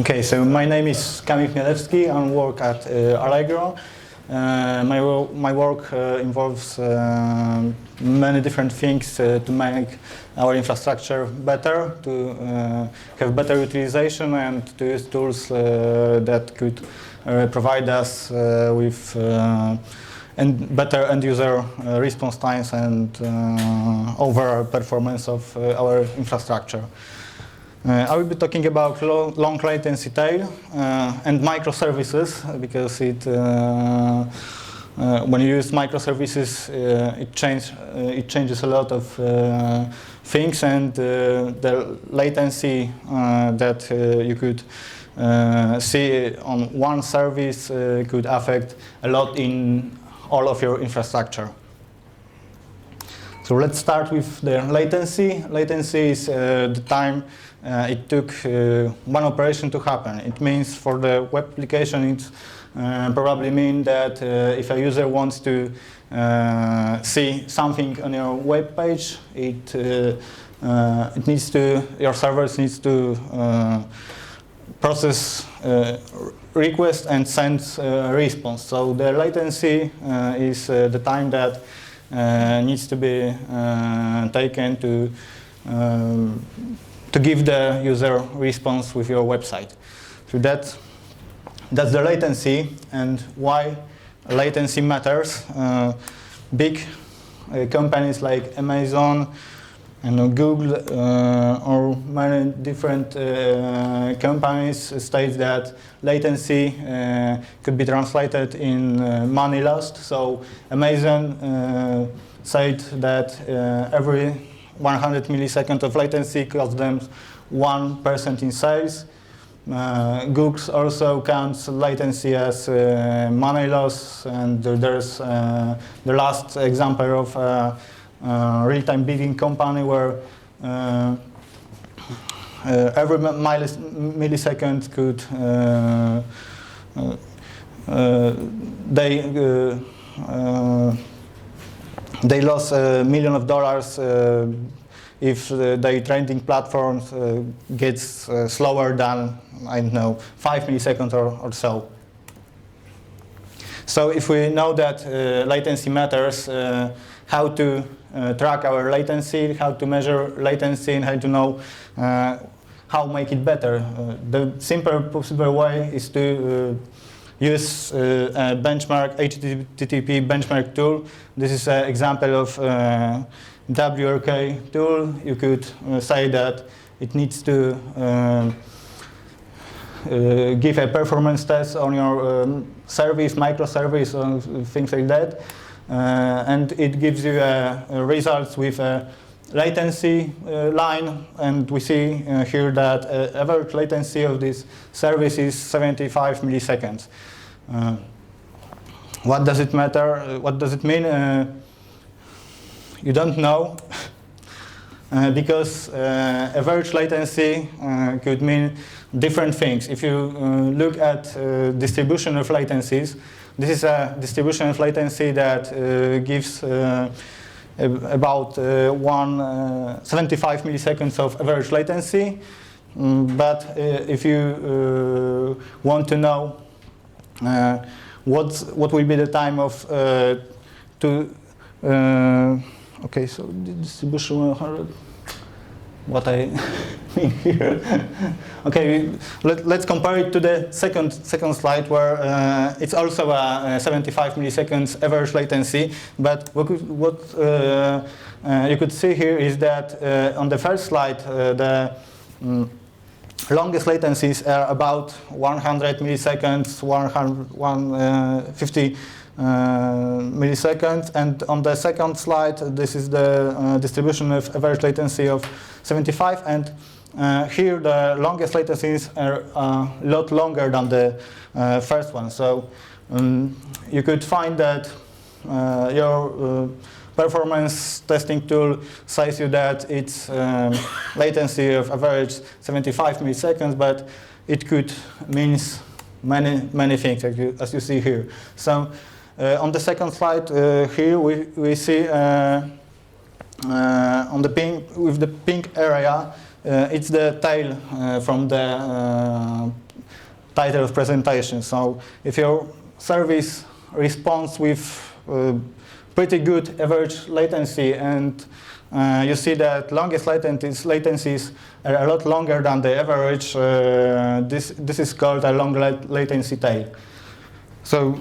Okay, so my name is Kamil Chmielewski. I work at Allegro. My work involves many different things to make our infrastructure better, to have better utilization, and to use tools that could provide us with better end-user response times and overall performance of our infrastructure. I will be talking about long latency tail and microservices, because when you use microservices, it changes a lot of things, and the latency that you could see on one service could affect a lot in all of your infrastructure. So let's start with the latency. Latency is the time it took one operation to happen. It means for the web application, it probably means that if a user wants to see something on your web page, your servers needs to process request and send a response. So the latency is the time that needs to be taken to give the user response with your website. So that's the latency, and why latency matters. Big companies like Amazon and Google or many different companies state that latency could be translated in money lost. So Amazon said that every 100 milliseconds of latency costs them 1% in sales. Google also counts latency as money loss, and there's the last example of a real-time bidding company where every millisecond could they lost $1 million if the trending platforms gets slower than, I don't know, 5 milliseconds or so. So if we know that latency matters, how to track our latency, how to measure latency, and how to know how to make it better. The simple possible way is to use a benchmark, HTTP benchmark tool. This is an example of WRK tool. You could say that it needs to give a performance test on your service, microservice, or things like that. And it gives you results with a latency line, and we see here that average latency of this service is 75 milliseconds. What does it matter? What does it mean? You don't know, because average latency could mean different things. If you look at distribution of latencies, this is a distribution of latency that gives about 75 milliseconds of average latency. But if you want to know what will be the time of okay, so the distribution 100. What I mean here. Okay, let's compare it to the second slide, where it's also a 75 milliseconds average latency. But what you could see here is that on the first slide, the longest latencies are about 100 milliseconds, 150 milliseconds, and on the second slide, this is the distribution of average latency of 75, and here the longest latencies are a lot longer than the first one. So you could find that your performance testing tool says you that it's latency of average 75 milliseconds, but it could mean many things, as you see here. So on the second slide here, we see on the pink, with the pink area, it's the tail from the title of presentation. So if your service responds with pretty good average latency, and you see that longest latencies are a lot longer than the average, this is called a long latency tail. So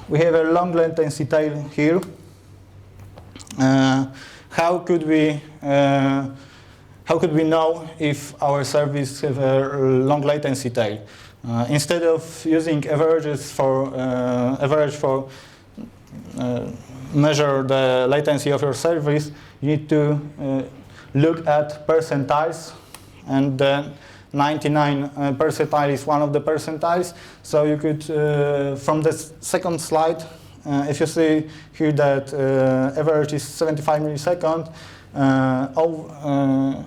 we have a long latency tail here. How could we know if our service have a long latency tail? Instead of using averages for measure the latency of your service, you need to look at percentiles, and the 99 percentile is one of the percentiles. So you could, from the second slide, if you see here that average is 75 milliseconds,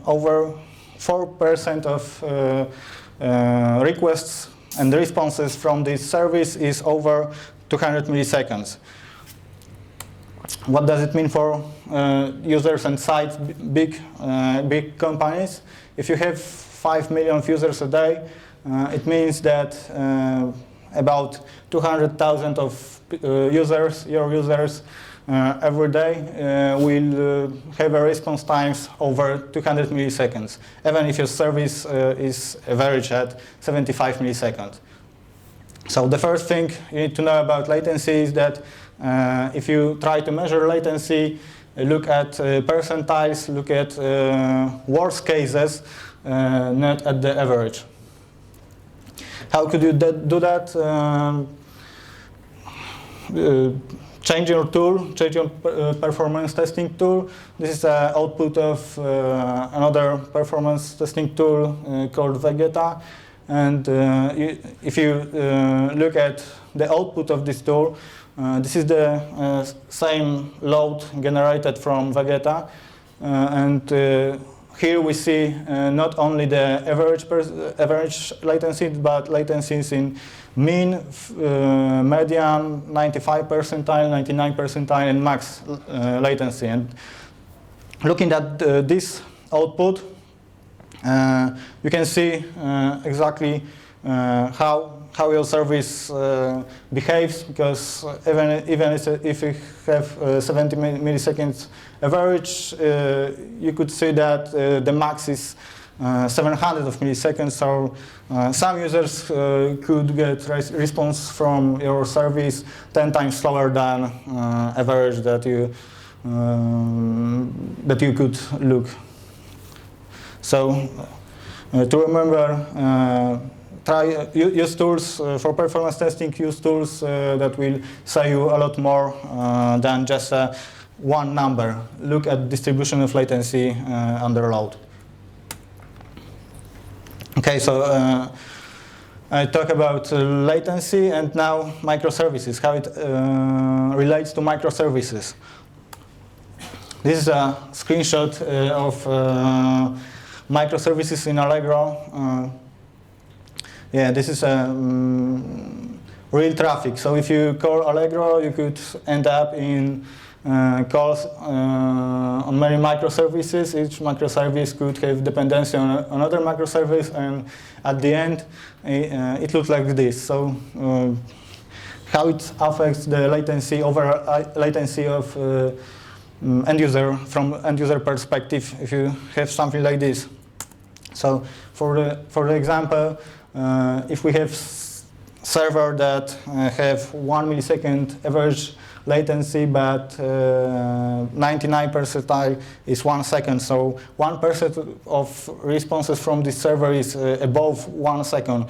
over 4% of requests and responses from this service is over 200 milliseconds. What does it mean for users and sites, big companies? If you have 5 million users a day, it means that about 200,000 of your users every day will have a response times over 200 milliseconds, even if your service is average at 75 milliseconds. So the first thing you need to know about latency is that if you try to measure latency, look at percentiles, look at worst cases, not at the average. How could you do that? Change your tool, change your performance testing tool. This is the output of another performance testing tool called Vegeta. And if you look at the output of this tool, this is the same load generated from Vegeta. And here we see not only the average latency, but latencies in mean, median, 95 percentile, 99 percentile, and max latency. And looking at this output, you can see exactly how your service behaves, because even if you have 70 milliseconds average, you could see that the max is 700 of milliseconds. So some users could get response from your service 10 times slower than average that you could look. So to remember, use tools for performance testing, use tools that will say you a lot more than just one number. Look at distribution of latency under load. Okay, so I talk about latency, and now microservices, how it relates to microservices. This is a screenshot of microservices in Allegro. Yeah, this is real traffic. So if you call Allegro, you could end up in calls on many microservices. Each microservice could have dependency on another microservice, and at the end, it looks like this. So how it affects the latency of end user, from end user perspective, if you have something like this. So for the example, if we have server that have 1 millisecond average latency, but 99 percentile is 1 second. So 1% of responses from this server is above 1 second.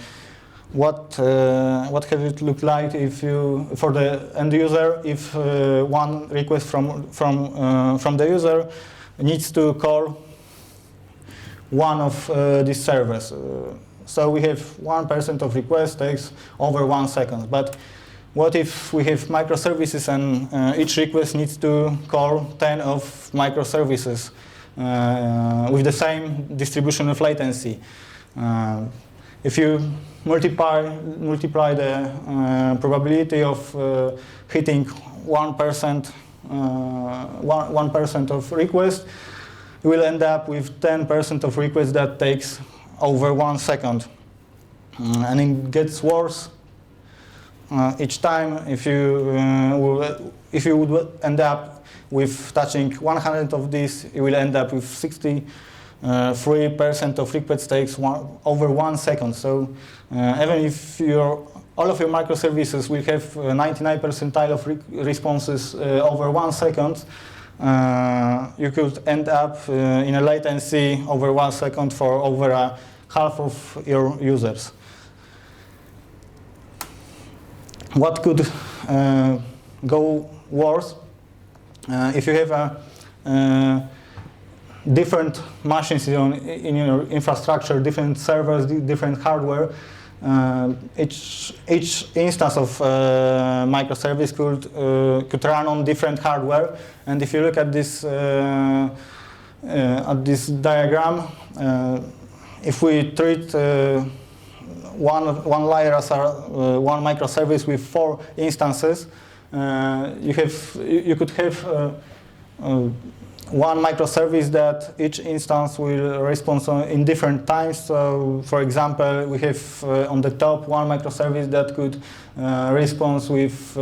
What can it look like if you, for the end user, if one request from the user needs to call one of these servers? So we have 1% of request takes over 1 second. But what if we have microservices and each request needs to call 10 of microservices with the same distribution of latency? If you multiply the probability of hitting 1% of request, you will end up with 10% of requests that takes over 1 second. And it gets worse each time. If you would end up with touching 100 of these, you will end up with 63% of request takes over 1 second. So even if all of your microservices will have 99 percentile of responses over 1 second, you could end up in a latency over 1 second for over half of your users. What could go worse if you have different machines in your infrastructure, different servers, different hardware. Each instance of microservice could run on different hardware, and if you look at this diagram, if we treat one layer as one microservice with 4 instances, you could have one microservice that each instance will respond in different times. So, for example, we have on the top one microservice that could respond with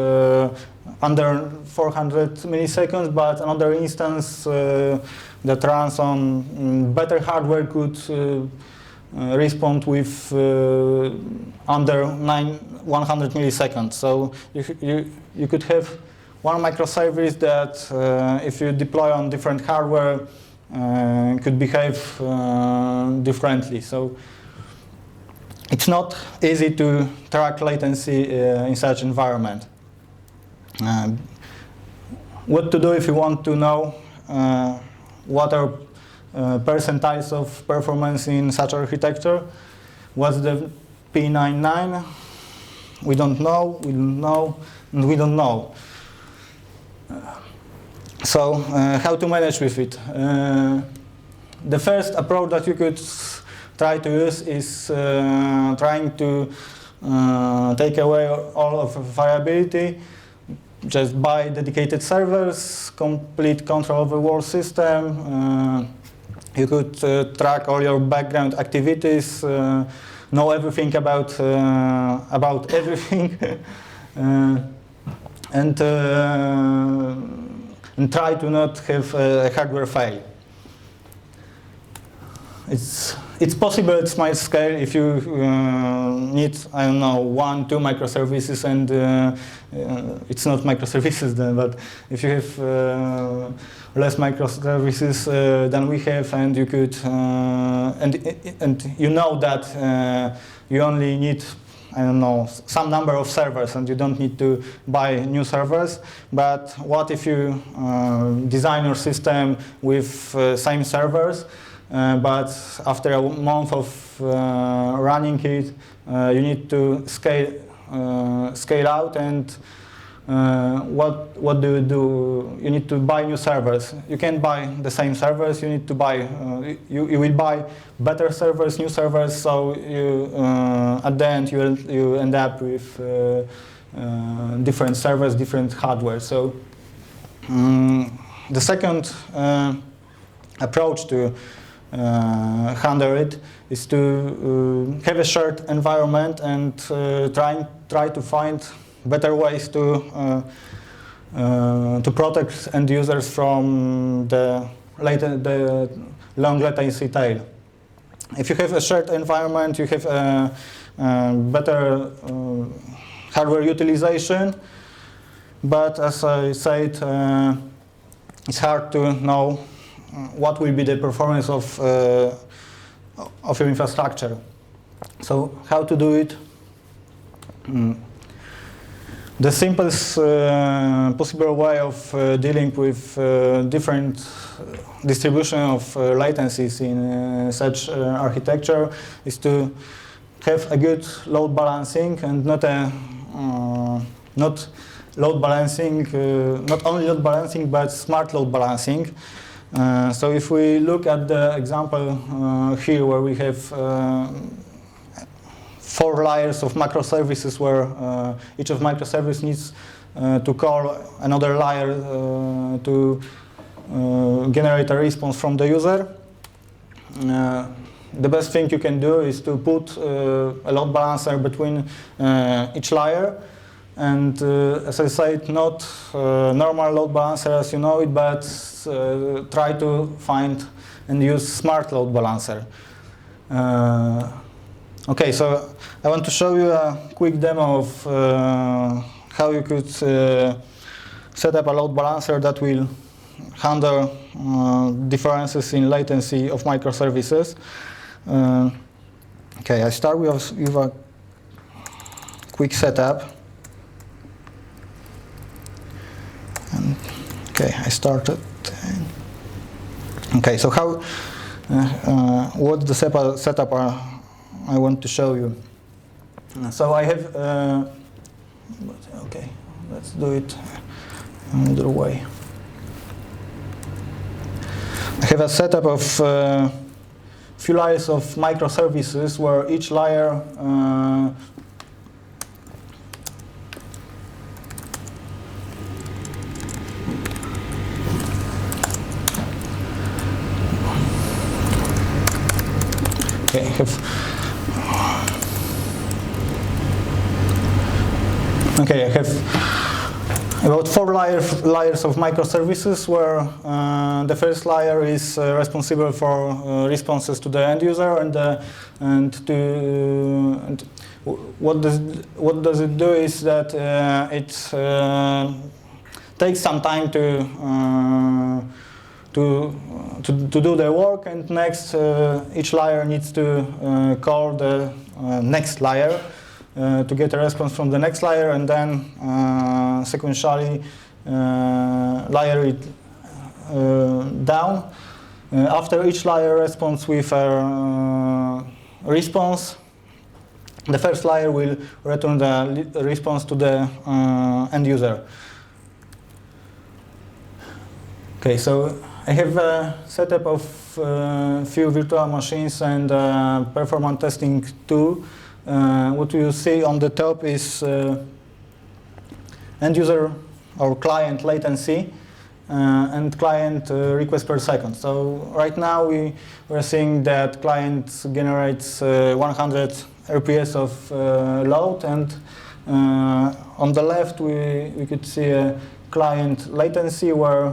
under 400 milliseconds, but another instance that runs on better hardware could respond with under 100 milliseconds. So you could have one microservice that, if you deploy on different hardware, could behave differently. So it's not easy to track latency in such environment. What to do if you want to know what are percentiles of performance in such architecture? What's the P99? We don't know, and we don't know. So how to manage with it? The first approach that you could try to use is trying to take away all of variability. Just buy dedicated servers, complete control of the whole system. You could track all your background activities, know everything about everything, and try to not have a hardware fail. It's possible at small scale if you need, I don't know, 1, 2 microservices, and it's not microservices then, but if you have less microservices than we have, and you could, and you know that you only need, I don't know, some number of servers, and you don't need to buy new servers. But what if you design your system with same servers, but after a month of running it, you need to scale out, and what do you do? You need to buy new servers. You can't buy the same servers. You need to buy. You will buy better servers, new servers. So you at the end you end up with different servers, different hardware. So the second approach to handle it is to have a shared environment and try to find better ways to protect end users from the long latency tail. If you have a shared environment, you have a better hardware utilization, but as I said, it's hard to know what will be the performance of your infrastructure. So how to do it? The simplest possible way of dealing with different distribution of latencies in such architecture is to have a good load balancing, and not load balancing, not only load balancing, but smart load balancing. So if we look at the example here, where we have 4 layers of microservices, where each of microservice needs to call another layer to generate a response from the user. the best thing you can do is to put a load balancer between each layer. And as I said, not normal load balancer as you know it, but try to find and use smart load balancer. Okay, so I want to show you a quick demo of how you could set up a load balancer that will handle differences in latency of microservices. Okay, I start with a quick setup. And, okay, I started. Okay, so how, what the setup I want to show you. So I have, okay, let's do it another way. I have a setup of few layers of microservices where each layer okay, I have about 4 layers of microservices where the first layer is responsible for responses to the end user, and what does it do is that it takes some time to do the work, and next each layer needs to call the next layer to get a response from the next layer, and then sequentially layer it down. After each layer responds with a response, the first layer will return the response to the end user. Okay, so I have a setup of few virtual machines and performance testing tool. What you see on the top is end user or client latency and client request per second. So right now we're seeing that client generates 100 RPS of load, and on the left we could see a client latency where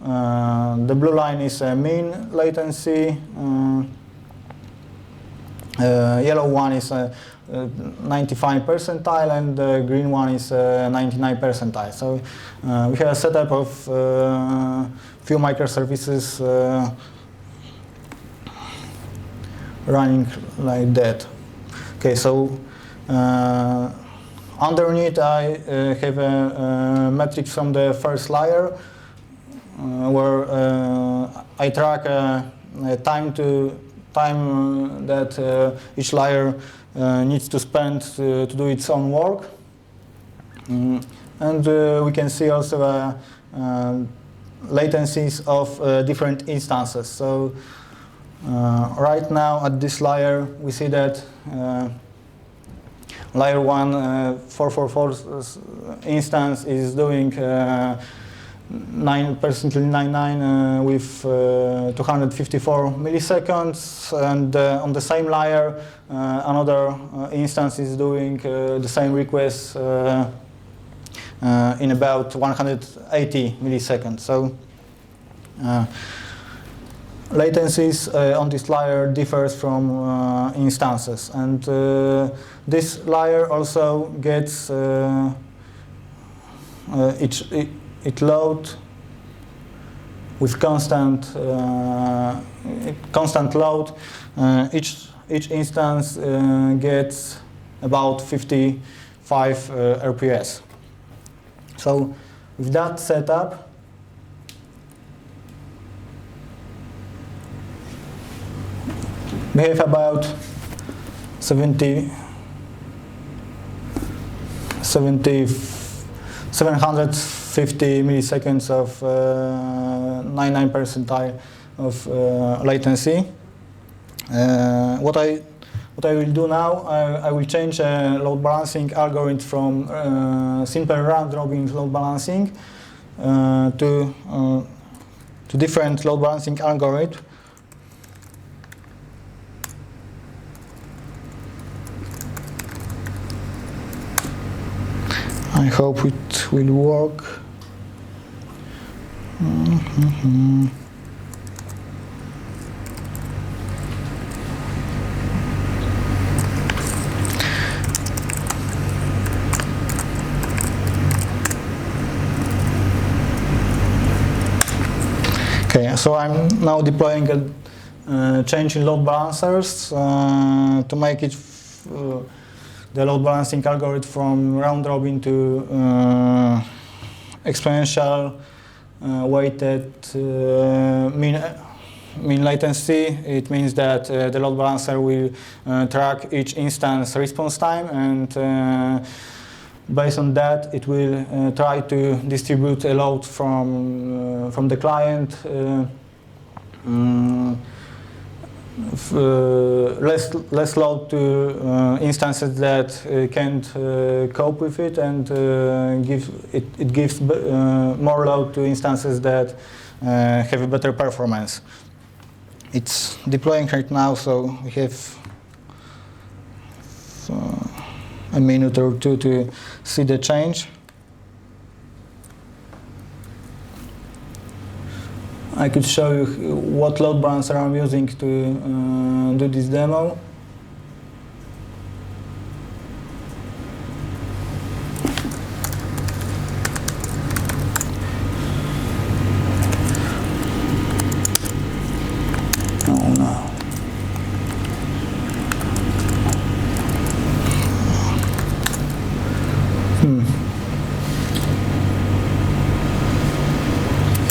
the blue line is a mean latency, yellow one is a 95 percentile, and the green one is 99 percentile. So we have a setup of few microservices running like that. Okay, so underneath I have a metric from the first layer where I track time that each layer needs to spend to do its own work. And we can see also latencies of different instances. So right now at this layer we see that layer 1 444 instance is doing 9.99 with 254 milliseconds, and on the same layer another instance is doing the same request in about 180 milliseconds. So latencies on this layer differs from instances, and this layer also gets it load with constant load. Each instance gets about 55 RPS. So with that setup, we have about 750 milliseconds of 99 percentile of latency. What I will do now, I will change load balancing algorithm from simple round-robin load balancing to different load balancing algorithm. I hope it will work. Okay, so I'm now deploying a change in load balancers to make it the load balancing algorithm from round robin to exponential weighted mean latency. It means that the load balancer will track each instance response time, and based on that, it will try to distribute a load from the client less load to instances that can't cope with it, and it gives more load to instances that have a better performance. It's deploying right now, so we have a minute or two to see the change. I could show you what load balancer I'm using to do this demo. Oh no.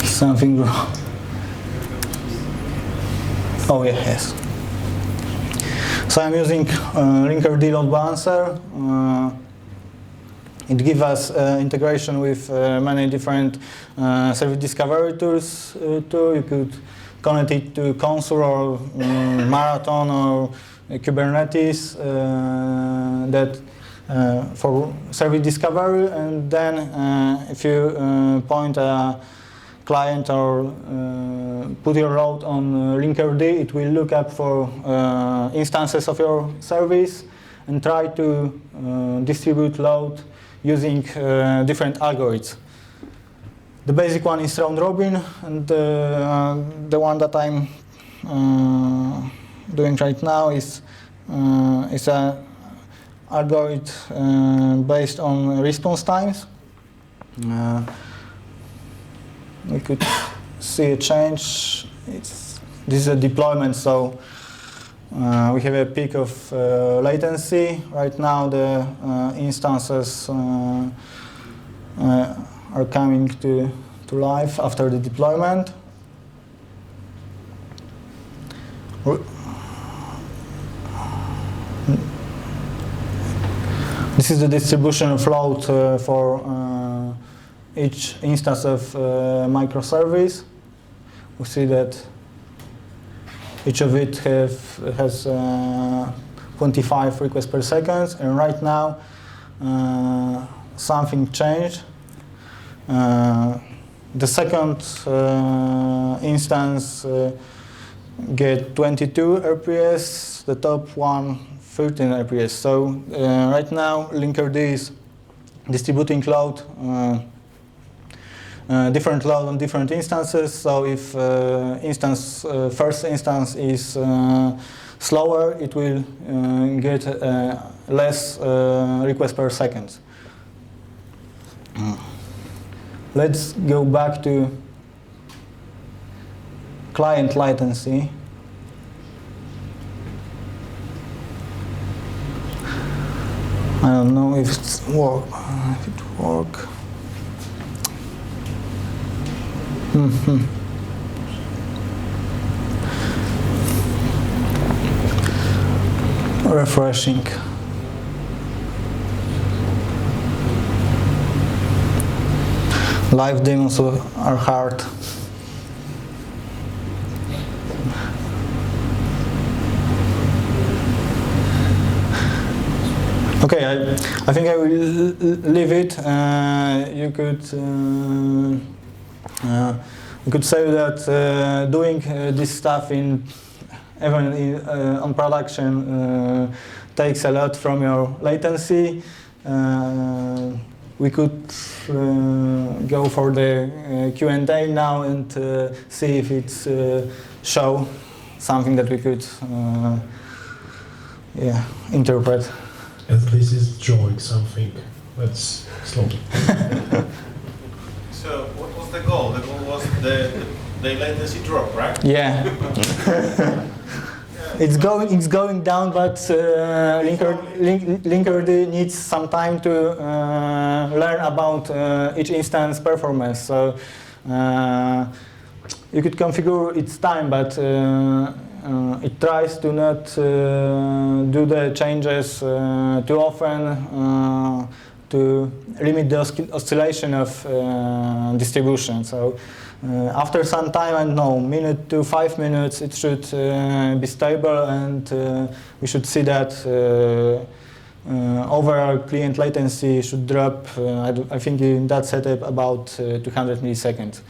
Something wrong. Oh yeah, yes. So I'm using Linkerd load balancer. It gives us integration with many different service discovery tools. You could connect it to Console or Marathon or Kubernetes that for service discovery, and then if you point a client or put your load on Linkerd, it will look up for instances of your service and try to distribute load using different algorithms. The basic one is round robin, and the one that I'm doing right now is an algorithm based on response times. We could see a change. This is a deployment, so we have a peak of latency. Right now the instances are coming to life after the deployment. This is the distribution of load for each instance of microservice. We see that each of it has 25 requests per second, and right now something changed. The second instance get 22 RPS, the top one 13 RPS. So right now Linkerd is distributing load, different load on different instances. So if first instance is slower, it will get less requests per second. Let's go back to client latency. I don't know if it works. Refreshing. Live demos are hard. Okay, I think I will leave it. You could say that doing this stuff even on production takes a lot from your latency. we could go for the Q&A now and see if it's show something that we could interpret. And this is drawing something. Let's slow. So what was the goal? The goal was the latency drop, right? Yeah. It's going down, but Linkerd needs some time to learn about each instance performance. So you could configure its time, but it tries to not do the changes too often to limit the oscillation of distribution. So after some time, I don't know, minute to 5 minutes, it should be stable, and we should see that overall client latency should drop, I think in that setup, about 200 milliseconds.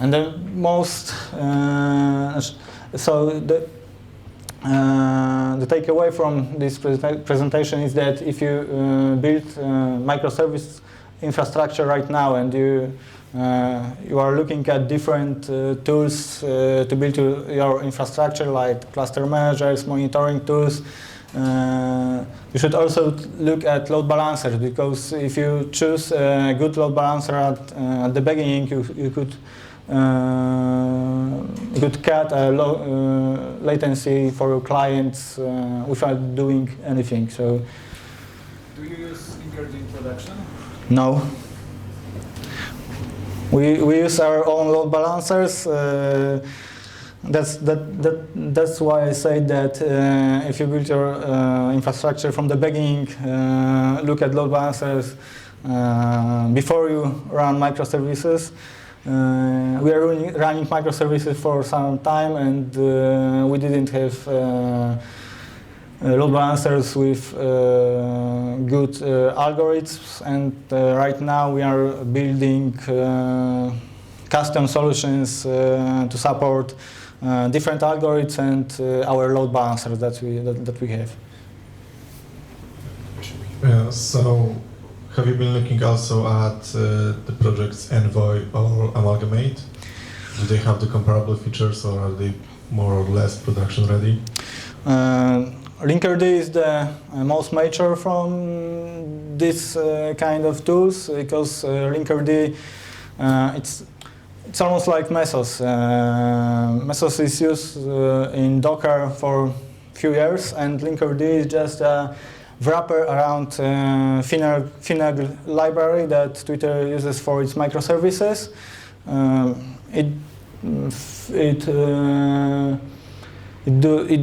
And the most, so the takeaway from this presentation is that if you build microservice infrastructure right now and you are looking at different tools to build your infrastructure, like cluster managers, monitoring tools, you should also look at load balancers, because if you choose a good load balancer at the beginning, you could cut a low latency for your clients without doing anything. So, do you use Linkerd in production? No. We use our own load balancers. That's why I say that if you build your infrastructure from the beginning, look at load balancers before you run microservices. We are running microservices for some time, and we didn't have load balancers with good algorithms, and right now we are building custom solutions to support different algorithms and our load balancers that we have. So, have you been looking also at the projects Envoy or Amalgamate? Do they have the comparable features, or are they more or less production ready? Linkerd is the most mature from this kind of tools, because Linkerd it's almost like Mesos. Mesos is used in Docker for a few years, and Linkerd is just a wrapper around Finag library that Twitter uses for its microservices. It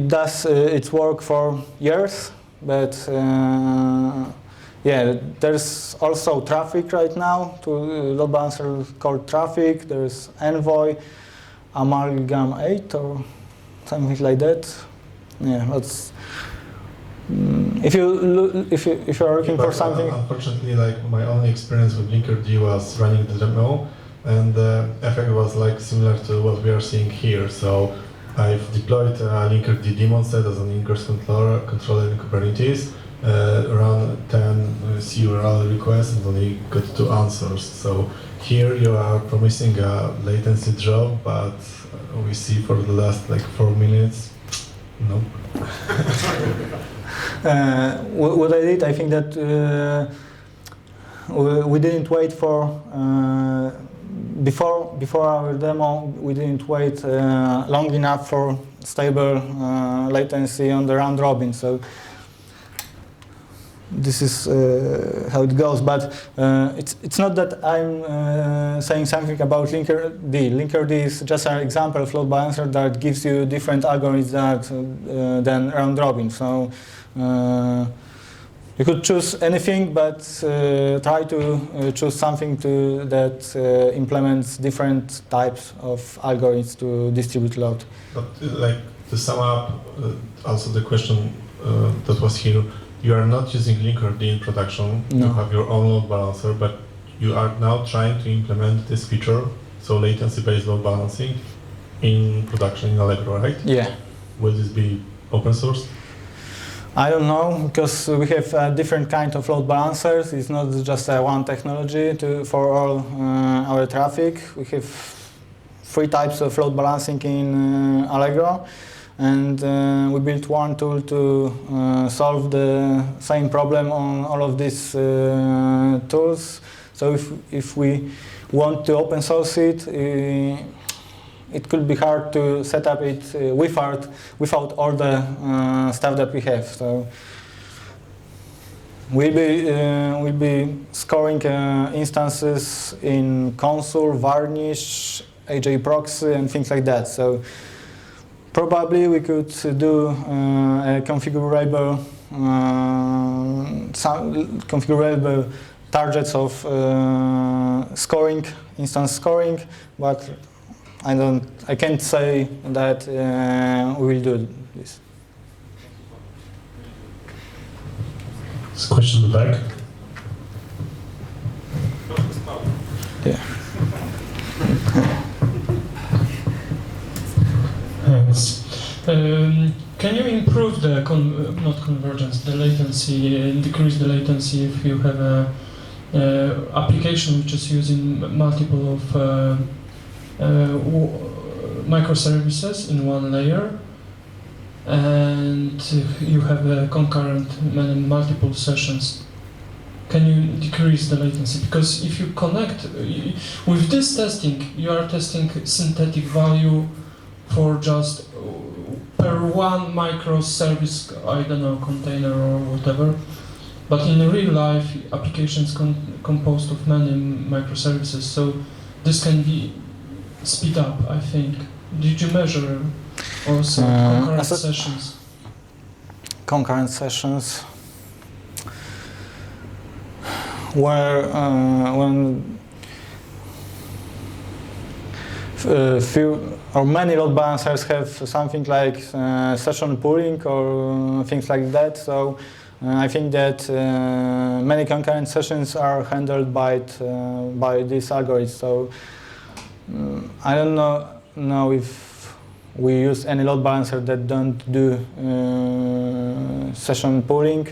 does its work for years, but yeah, there's also Traffic right now, to load balancer called Traffic. There's Envoy, Amalgamate or something like that. Yeah, that's. If you are looking for something. Unfortunately, like my only experience with Linkerd was running the demo, and the effect was like similar to what we are seeing here. So I've deployed a Linkerd daemon set as an ingress controller in Kubernetes, run 10 CURL requests, and only got 2 answers. So here you are promising a latency drop, but we see for the last like 4 minutes, nope. What I did, I think that we didn't wait for before our demo. We didn't wait long enough for stable latency on the round robin. So this is how it goes. But it's not that I'm saying something about Linkerd. Linkerd is just an example of load balancer that gives you different algorithms than round robin. So you could choose anything, but try to choose something that implements different types of algorithms to distribute load. But like to sum up, also the question that was here, you are not using Linkerd in production. No. You have your own load balancer, but you are now trying to implement this feature, so latency-based load balancing, in production in Allegro, right? Yeah. Will this be open source? I don't know, because we have different kind of load balancers. It's not just one technology for all our traffic. We have 3 types of load balancing in Allegro, and we built one tool to solve the same problem on all of these tools. So if we want to open source it, it could be hard to set up it without all the stuff that we have. So we'll be scoring instances in console, varnish, AJ proxy, and things like that. So probably we could do a configurable targets of scoring, instance scoring, but I can't say that we will do this. There's a question in the back. Yeah. Thanks. Can you improve the not convergence, the latency, decrease the latency if you have a application which is using multiple of microservices in one layer, and you have a concurrent multiple sessions? Can you decrease the latency? Because if you connect with this testing, you are testing synthetic value for just per one microservice, I don't know, container or whatever. But in real life, applications composed of many microservices, so this can be speed up, I think. Did you measure also concurrent sessions? Concurrent sessions where when few or many load balancers have something like session pooling or things like that. So I think that many concurrent sessions are handled by this algorithm. So I don't know if we use any load balancer that don't do session pooling,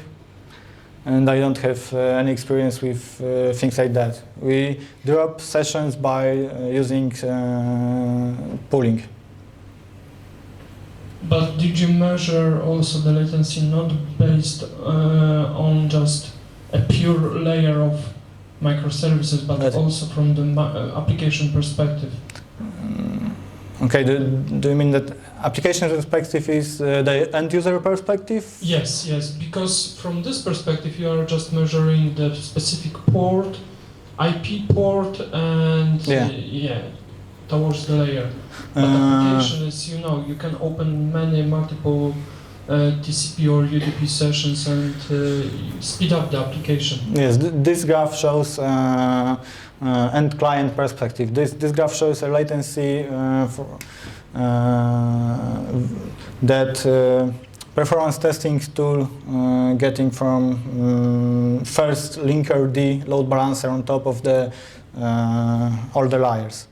and I don't have any experience with things like that. We drop sessions by using pooling. But did you measure also the latency not based on just a pure layer of microservices, but also from the application perspective? Okay, do you mean that application perspective is the end user perspective? Yes, because from this perspective you are just measuring the specific port, IP port, and towards the layer. But application is, you can open multiple TCP or UDP sessions and speed up the application. Yes, this graph shows end client perspective. This graph shows a latency that performance testing tool getting from first linker D load balancer on top of the all the layers.